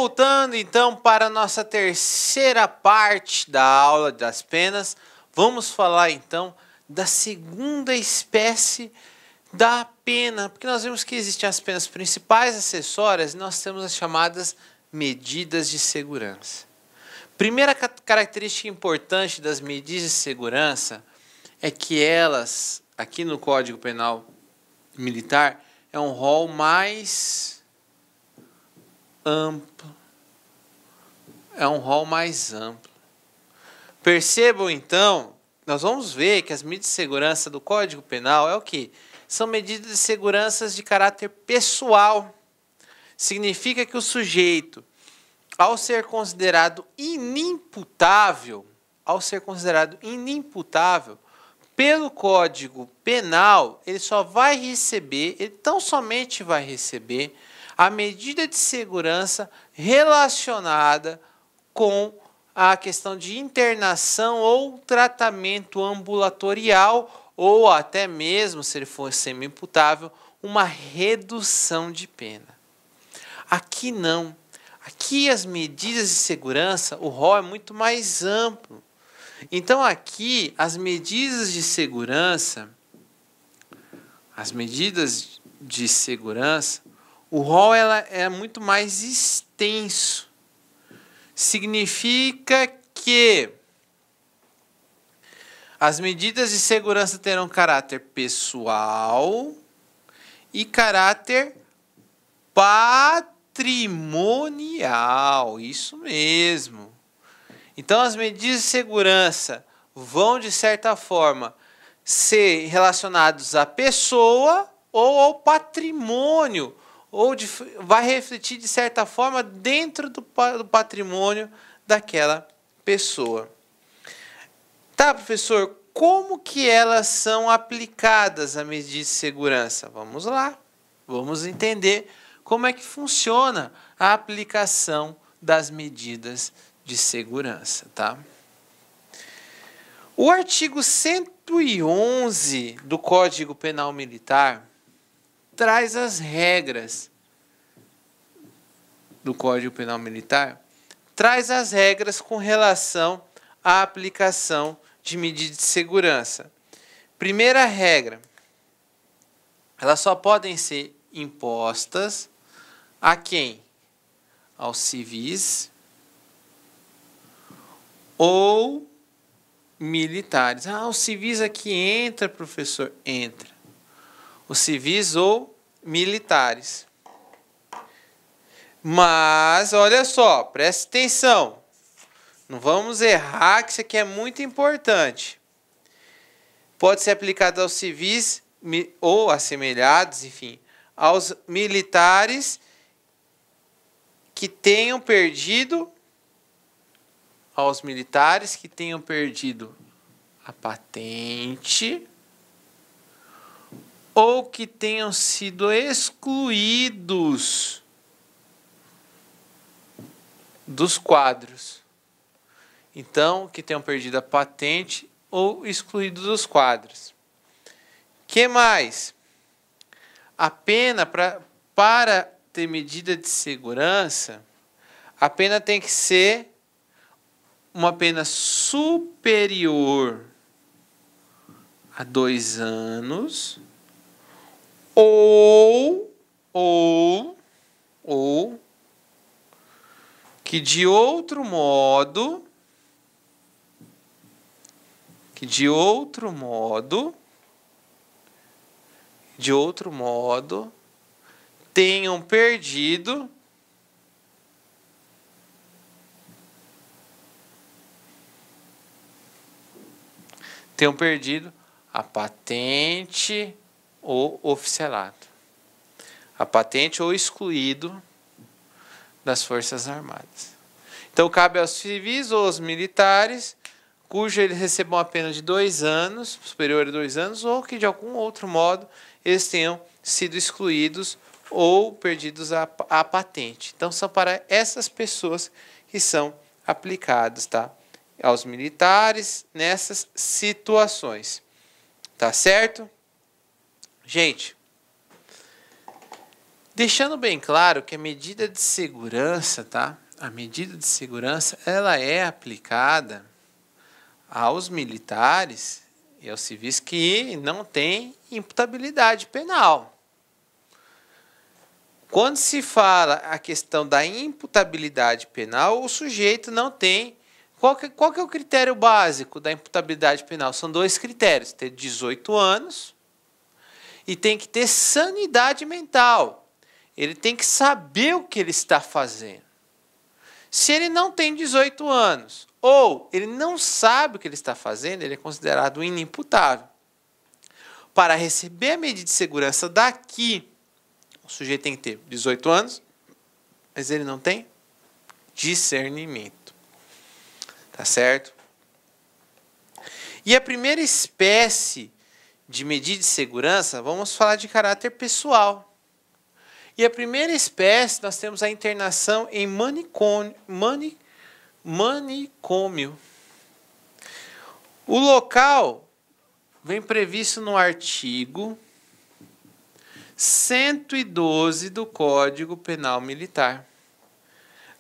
Voltando então para a nossa terceira parte da aula das penas, vamos falar então da segunda espécie da pena, porque nós vimos que existem as penas principais, acessórias, e nós temos as chamadas medidas de segurança. Primeira característica importante das medidas de segurança é que elas, aqui no Código Penal Militar, é um rol mais amplo. É um rol mais amplo. Percebam então, nós vamos ver que as medidas de segurança do Código Penal é o quê? São medidas de segurança de caráter pessoal. Significa que o sujeito, ao ser considerado inimputável, pelo Código Penal, ele só vai receber, ele tão somente vai receber a medida de segurança relacionada com a questão de internação ou tratamento ambulatorial, ou até mesmo, se ele for semi-imputável, uma redução de pena. Aqui não. Aqui as medidas de segurança, o rol é muito mais amplo. Então aqui as medidas de segurança, o rol ela é muito mais extenso. Significa que as medidas de segurança terão caráter pessoal e caráter patrimonial. Isso mesmo. Então, as medidas de segurança vão, de certa forma, ser relacionadas à pessoa ou ao patrimônio, ou vai refletir, de certa forma, dentro do patrimônio daquela pessoa. Tá, professor, como que elas são aplicadas, a medida de segurança? Vamos lá, vamos entender como é que funciona a aplicação das medidas de segurança, tá? O artigo 111 do Código Penal Militar traz as regras do Código Penal Militar, traz as regras com relação à aplicação de medidas de segurança. Primeira regra, elas só podem ser impostas a quem? Aos civis ou militares. Ah, os civis aqui entra, professor? Entra. Os civis ou militares. Mas, olha só, preste atenção. Não vamos errar, que isso aqui é muito importante. Pode ser aplicado aos civis ou assemelhados, enfim, aos militares que tenham perdido, a patente ou que tenham sido excluídos dos quadros. Então, que tenham perdido a patente ou excluídos dos quadros. Que mais? A pena para ter medida de segurança, a pena tem que ser uma pena superior a 2 anos ou que de outro modo tenham perdido a patente ou oficialato. A patente ou excluído das Forças Armadas. Então, cabe aos civis ou aos militares, cujo eles recebam a pena de 2 anos, superior a 2 anos, ou que de algum outro modo eles tenham sido excluídos ou perdidos a patente. Então, são para essas pessoas que são aplicados, tá? Aos militares nessas situações. Tá certo? Gente, Deixando bem claro que a medida de segurança, tá? A medida de segurança, ela é aplicada aos militares e aos civis que não têm imputabilidade penal. Quando se fala a questão da imputabilidade penal, o sujeito não tem... Qual que é o critério básico da imputabilidade penal? São 2 critérios. Ter 18 anos e tem que ter sanidade mental. Ele tem que saber o que ele está fazendo. Se ele não tem 18 anos ou ele não sabe o que ele está fazendo, ele é considerado inimputável. Para receber a medida de segurança daqui, o sujeito tem que ter 18 anos, mas ele não tem discernimento. Tá certo? E a primeira espécie de medida de segurança, vamos falar de caráter pessoal. E a primeira espécie, nós temos a internação em manicômio. O local vem previsto no artigo 112 do Código Penal Militar.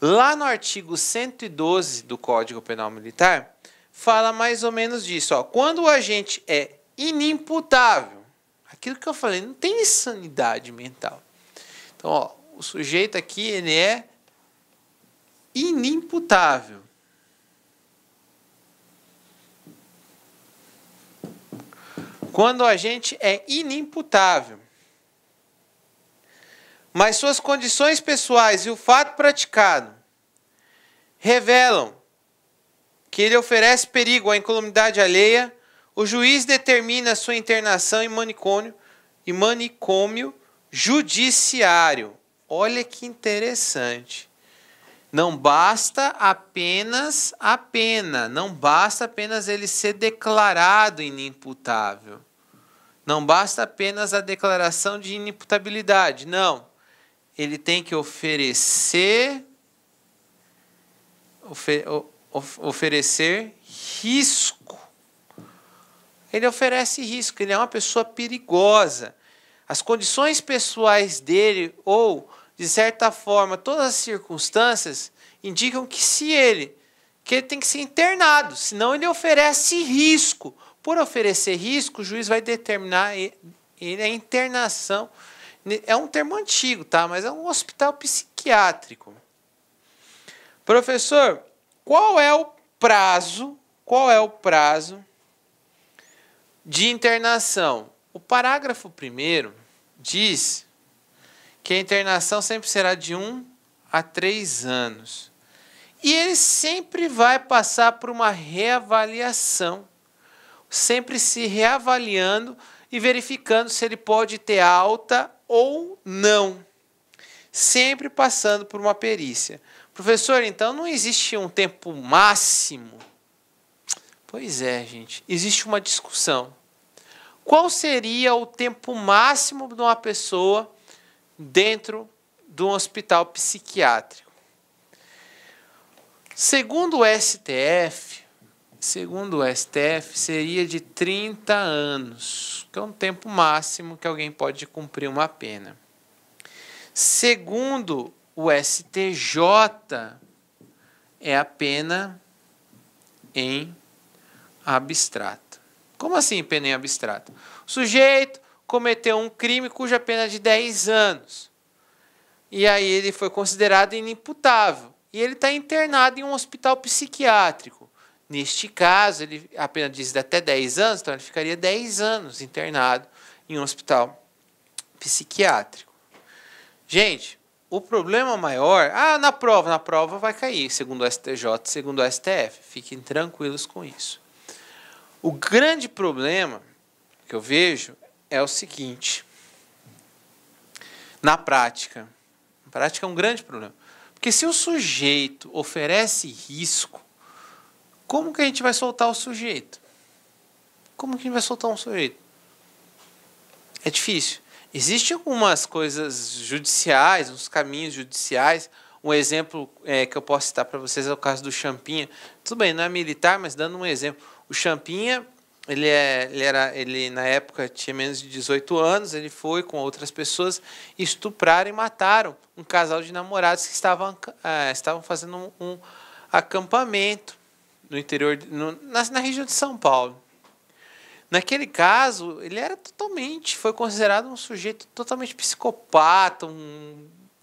Lá no artigo 112 do Código Penal Militar, fala mais ou menos disso. Ó. Quando o agente é inimputável, aquilo que eu falei, não tem insanidade mental. Então, ó, o sujeito aqui ele é inimputável. Quando o agente é inimputável, mas suas condições pessoais e o fato praticado revelam que ele oferece perigo à incolumidade alheia, o juiz determina sua internação em manicômio judiciário. Olha que interessante. Não basta apenas a pena, não basta apenas ele ser declarado inimputável. Não basta apenas a declaração de inimputabilidade, não. Ele tem que oferecer risco. Ele oferece risco, ele é uma pessoa perigosa. As condições pessoais dele, ou, de certa forma, todas as circunstâncias, indicam que ele tem que ser internado, senão ele oferece risco. Por oferecer risco, o juiz vai determinar a internação. É um termo antigo, tá? Mas é um hospital psiquiátrico. Professor, qual é o prazo de internação? O parágrafo 1º diz que a internação sempre será de 1 a 3 anos. E ele sempre vai passar por uma reavaliação. Sempre se reavaliando e verificando se ele pode ter alta ou não. Sempre passando por uma perícia. Professor, então não existe um tempo máximo? Pois é, gente. Existe uma discussão. Qual seria o tempo máximo de uma pessoa dentro de um hospital psiquiátrico? Segundo o STF, seria de 30 anos, que é um tempo máximo que alguém pode cumprir uma pena. Segundo o STJ, é a pena em abstrato. Como assim pena em abstrato? O sujeito cometeu um crime cuja pena é de 10 anos. E aí ele foi considerado inimputável. E ele está internado em um hospital psiquiátrico. Neste caso, a pena diz até 10 anos, então ele ficaria 10 anos internado em um hospital psiquiátrico. Gente, o problema maior... na prova vai cair, segundo o STJ, segundo o STF. Fiquem tranquilos com isso. O grande problema que eu vejo é o seguinte. Na prática é um grande problema. Porque se o sujeito oferece risco, como que a gente vai soltar o sujeito? Como que a gente vai soltar um sujeito? É difícil. Existem algumas coisas judiciais, uns caminhos judiciais. Um exemplo que eu posso citar para vocês é o caso do Champinha. Tudo bem, não é militar, mas dando um exemplo. O Champinha, ele na época tinha menos de 18 anos, ele foi com outras pessoas, estupraram e mataram um casal de namorados que estavam fazendo um acampamento no interior, na região de São Paulo. Naquele caso, ele foi considerado um sujeito totalmente psicopata,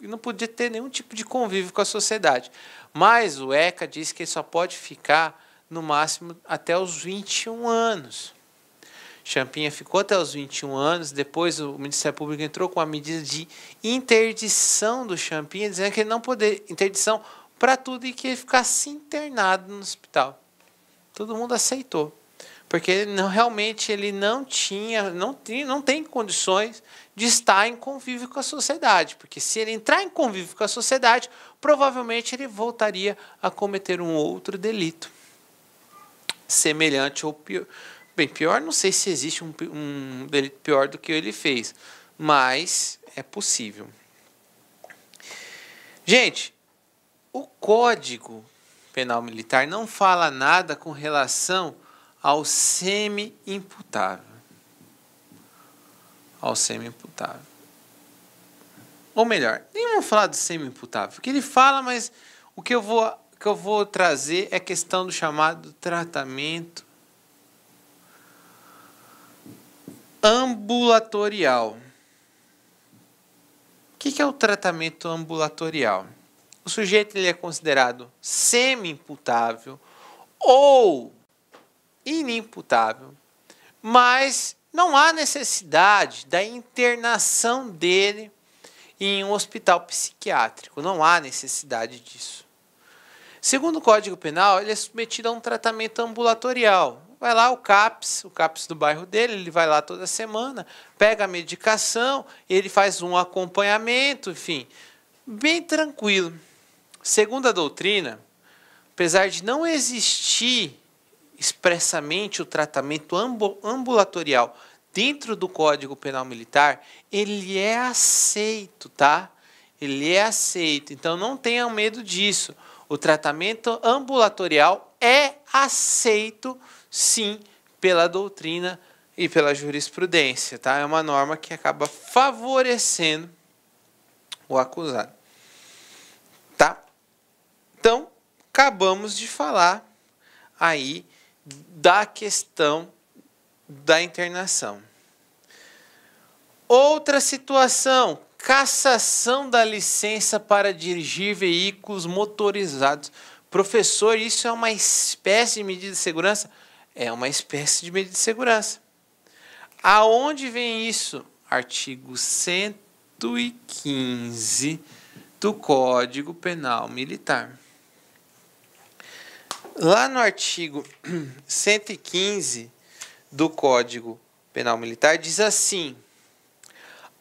e não podia ter nenhum tipo de convívio com a sociedade. Mas o ECA diz que ele só pode ficar no máximo até os 21 anos. Champinha ficou até os 21 anos, depois o Ministério Público entrou com uma medida de interdição do Champinha, dizendo que ele não poderia, interdição para tudo e que ele ficasse internado no hospital. Todo mundo aceitou, porque realmente ele não tem condições de estar em convívio com a sociedade, porque se ele entrar em convívio com a sociedade, provavelmente ele voltaria a cometer um outro delito semelhante ou pior. Bem, pior, não sei se existe um delito pior do que ele fez, mas é possível. Gente, o Código Penal Militar não fala nada com relação ao semi-imputável. Ao semi-imputável. Ou melhor, nem vamos falar do semi-imputável. O que ele fala, mas o que eu vou trazer é a questão do chamado tratamento ambulatorial. O que é o tratamento ambulatorial? O sujeito ele é considerado semi-imputável ou inimputável, mas não há necessidade da internação dele em um hospital psiquiátrico. Não há necessidade disso. Segundo o Código Penal, ele é submetido a um tratamento ambulatorial. Vai lá o CAPS do bairro dele, ele vai lá toda semana, pega a medicação, ele faz um acompanhamento, enfim, bem tranquilo. Segundo a doutrina, apesar de não existir expressamente o tratamento ambulatorial dentro do Código Penal Militar, ele é aceito, tá? Ele é aceito, então não tenham medo disso. O tratamento ambulatorial é aceito, sim, pela doutrina e pela jurisprudência, tá? É uma norma que acaba favorecendo o acusado, tá? Então, acabamos de falar aí da questão da internação. Outra situação, cassação da licença para dirigir veículos motorizados. Professor, isso é uma espécie de medida de segurança? É uma espécie de medida de segurança. Aonde vem isso? Artigo 115 do Código Penal Militar. Lá no artigo 115 do Código Penal Militar diz assim: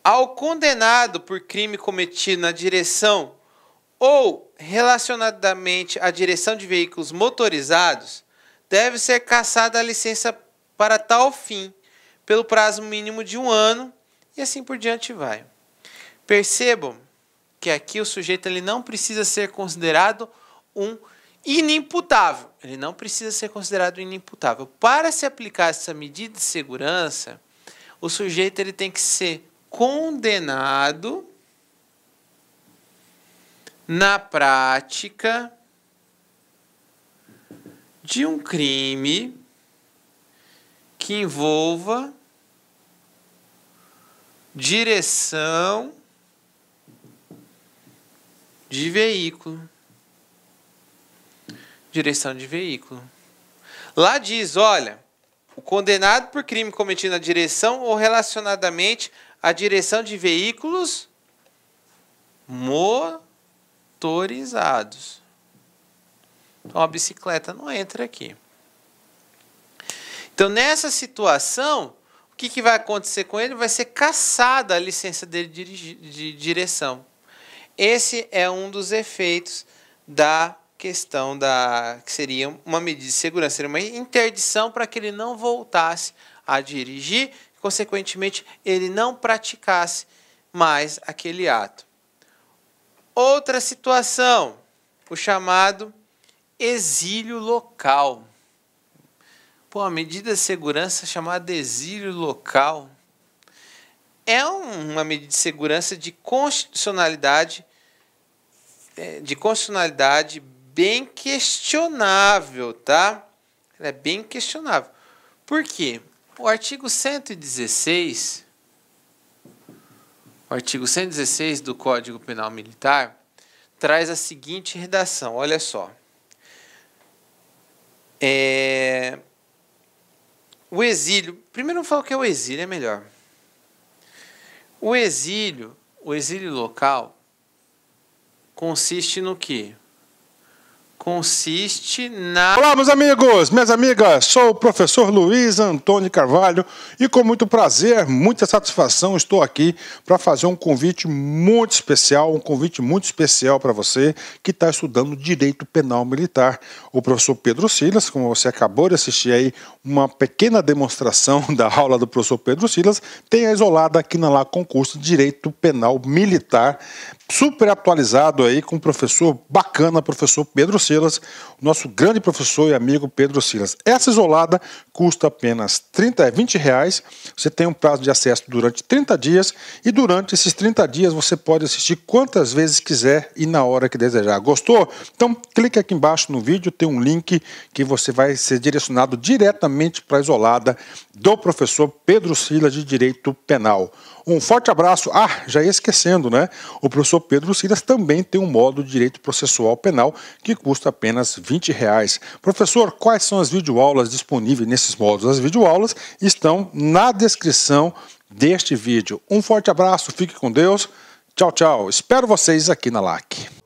ao condenado por crime cometido na direção ou relacionadamente à direção de veículos motorizados, deve ser cassada a licença para tal fim, pelo prazo mínimo de 1 ano, e assim por diante vai. Percebam que aqui o sujeito ele não precisa ser considerado um inimputável. Ele não precisa ser considerado inimputável. Para se aplicar essa medida de segurança, o sujeito ele tem que ser condenado na prática de um crime que envolva direção de veículo. Direção de veículo. Lá diz, olha, o condenado por crime cometido na direção ou relacionadamente à direção de veículos motorizados. Então, a bicicleta não entra aqui. Então, nessa situação, o que vai acontecer com ele? Vai ser cassada a licença dele de direção. Esse é um dos efeitos da questão que seria uma medida de segurança, seria uma interdição para que ele não voltasse a dirigir, consequentemente, ele não praticasse mais aquele ato. Outra situação, o chamado exílio local. Pô, a medida de segurança chamada exílio local é uma medida de segurança de constitucionalidade bem questionável, tá? Ela é bem questionável. Por quê? O artigo 116 do Código Penal Militar traz a seguinte redação, olha só. O exílio, primeiro eu falo que é o exílio, é melhor. O exílio local consiste no quê? Consiste na... Olá, meus amigos, minhas amigas, sou o professor Luiz Antônio Carvalho e com muito prazer, muita satisfação estou aqui para fazer um convite muito especial, para você que está estudando Direito Penal Militar. O professor Pedro Silas, como você acabou de assistir aí, uma pequena demonstração da aula do professor Pedro Silas, tem a isolada aqui na Concurso de Direito Penal Militar, super atualizado aí com o professor bacana, professor Pedro Silas, nosso grande professor e amigo Pedro Silas. Essa isolada custa apenas R$20. Você tem um prazo de acesso durante 30 dias e durante esses 30 dias você pode assistir quantas vezes quiser e na hora que desejar. Gostou? Então clique aqui embaixo no vídeo, tem um link que você vai ser direcionado diretamente para a isolada do professor Pedro Silas de Direito Penal. Um forte abraço. Já ia esquecendo, né? O professor Pedro Silas também tem um módulo de Direito Processual Penal que custa apenas R$20. Professor, quais são as videoaulas disponíveis nesses módulos? As videoaulas estão na descrição deste vídeo. Um forte abraço, fique com Deus. Tchau, tchau. Espero vocês aqui na LAC.